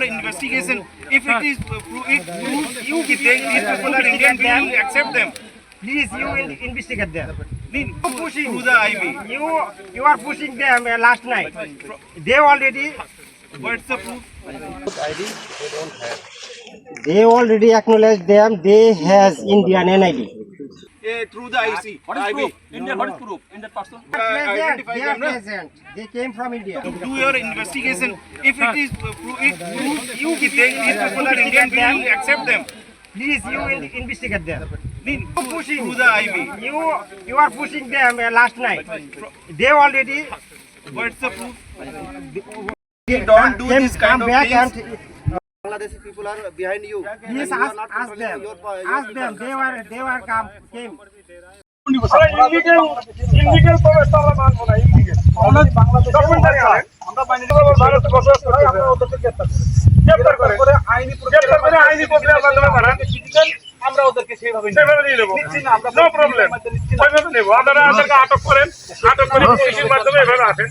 your investigation. If it is proved you these people are Indian, we will accept them. Please, you investigate them. Pushing through the IB. You are pushing them last night. They already. What's the proof? They already acknowledged them. They has Indian NID. Through the IC. What is IB. proof? India, what is proof in that person? Identify They are them, no? present. They came from India. Do your investigation. If it is proved you these people are Indian, we will accept them. Please, you investigate them. Pushing through the IB. You are pushing them last night. They already. What's the proof? Don't do this kind come of back things. and Bangladeshi people are behind you. yes, ask them. Ask them. They were came. Illegal প্রবেশ আমরা মানবো না, illegal আমরা বাংলাদেশে আমরা ভারতে বসবাস করতে আমরা ওদেরকে গ্রেফতার করে আইনি প্রক্রিয়ার মাধ্যমে বানান আমরা ওদেরকে সেইভাবে নিয়ে নেবো, নো প্রবলেম, ওইভাবে নেবো। আপনারা ওদেরকে আটক করেন, আটক করে পুলিশের মাধ্যমে এভাবে আসেন,